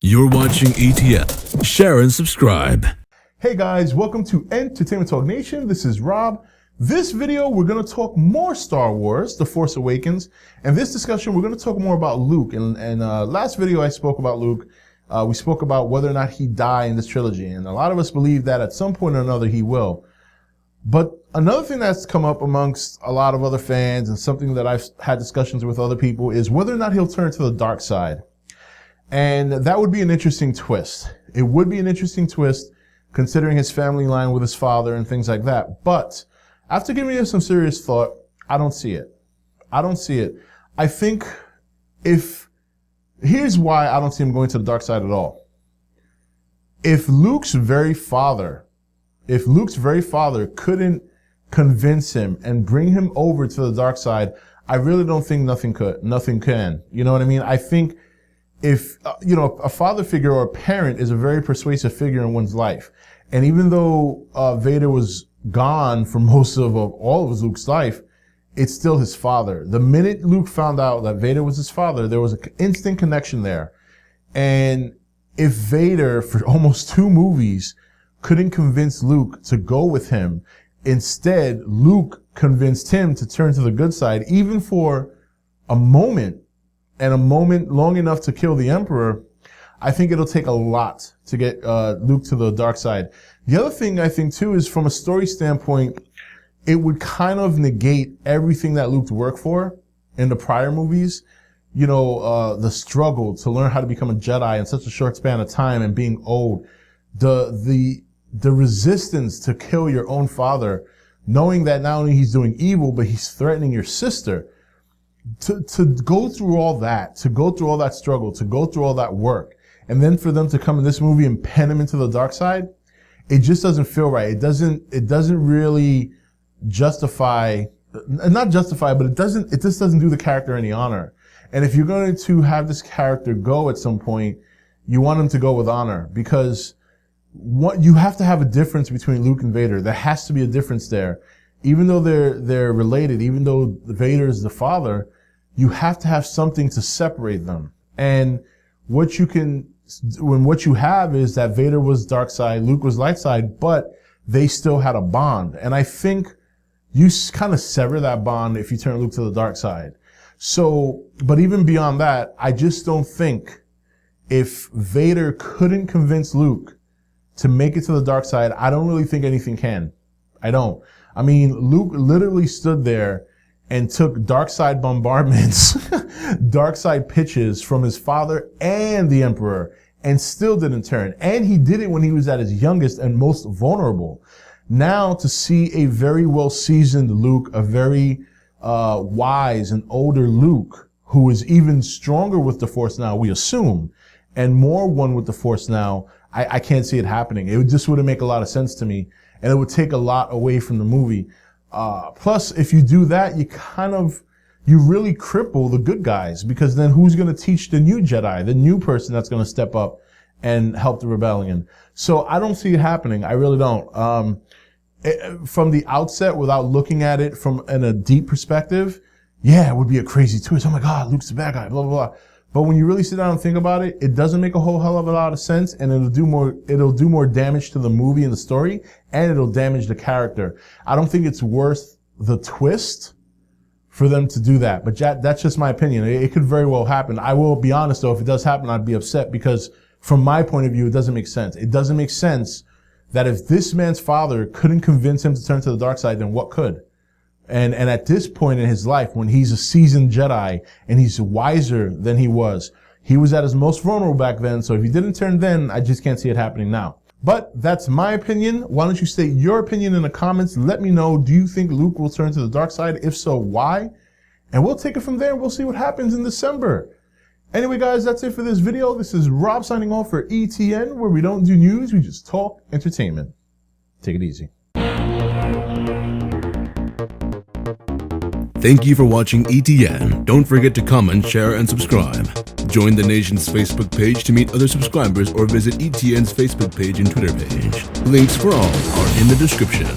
You're watching E.T.N. Share and subscribe. Hey guys, welcome to Entertainment Talk Nation. This is Rob. This video, we're going to talk more Star Wars, The Force Awakens. And this discussion, we're going to talk more about Luke. And last video I spoke about Luke. We spoke about whether or not he died in this trilogy. And a lot of us believe that at some point or another he will. But another thing that's come up amongst a lot of other fans and something that I've had discussions with other people is whether or not he'll turn to the dark side. And that would be an interesting twist. It would be an interesting twist considering his family line with his father and things like that. But after giving it some serious thought, I don't see it. I don't see it. I think here's why I don't see him going to the dark side at all. If Luke's very father couldn't convince him and bring him over to the dark side, I really don't think nothing can. You know what I mean? I think if, a father figure or a parent is a very persuasive figure in one's life. And even though Vader was gone for most of all of Luke's life, it's still his father. The minute Luke found out that Vader was his father, there was an instant connection there. And if Vader, for almost 2 movies, couldn't convince Luke to go with him, instead, Luke convinced him to turn to the good side, even for a moment, and a moment long enough to kill the Emperor, I think it'll take a lot to get Luke to the dark side. The other thing I think too is from a story standpoint, it would kind of negate everything that Luke worked for in the prior movies. The struggle to learn how to become a Jedi in such a short span of time and being old, the resistance to kill your own father, knowing that not only he's doing evil, but he's threatening your sister. To go through all that, to go through all that struggle, to go through all that work, and then for them to come in this movie and pen him into the dark side, it just doesn't feel right. It doesn't really justify, not justify, but it just doesn't do the character any honor. And if you're going to have this character go at some point, you want him to go with honor, because you have to have a difference between Luke and Vader. There has to be a difference there. Even though they're related, even though Vader is the father, you have to have something to separate them. And what you have is that Vader was dark side, Luke was light side, but they still had a bond. And I think you kind of sever that bond if you turn Luke to the dark side. So, but even beyond that, I just don't think if Vader couldn't convince Luke to make it to the dark side, I don't really think anything can. I don't. I mean, Luke literally stood there and took dark side bombardments, dark side pitches from his father and the Emperor, and still didn't turn. And he did it when he was at his youngest and most vulnerable. Now to see a very well-seasoned Luke, a very wise and older Luke, who is even stronger with the Force now, we assume, and more one with the Force now, I can't see it happening. It just wouldn't make a lot of sense to me. And it would take a lot away from the movie. Plus, if you do that, you really cripple the good guys, because then who's going to teach the new Jedi, the new person that's going to step up and help the rebellion? So I don't see it happening. I really don't. From the outset, without looking at it in a deep perspective, yeah, it would be a crazy twist. Oh my God, Luke's the bad guy, blah, blah, blah. But when you really sit down and think about it, it doesn't make a whole hell of a lot of sense, and it'll do more damage to the movie and the story, and it'll damage the character. I don't think it's worth the twist for them to do that. But that's just my opinion. It could very well happen. I will be honest though, if it does happen, I'd be upset, because from my point of view, it doesn't make sense. It doesn't make sense that if this man's father couldn't convince him to turn to the dark side, then what could? And at this point in his life, when he's a seasoned Jedi and he's wiser than he was at his most vulnerable back then. So if he didn't turn then, I just can't see it happening now. But that's my opinion. Why don't you state your opinion in the comments? Let me know. Do you think Luke will turn to the dark side? If so, why? And we'll take it from there. We'll see what happens in December. Anyway, guys, that's it for this video. This is Rob signing off for E.T.N, where we don't do news. We just talk entertainment. Take it easy. Thank you for watching E.T.N. Don't forget to comment, share, and subscribe. Join the nation's Facebook page to meet other subscribers or visit E.T.N.'s Facebook page and Twitter page. Links for all are in the description.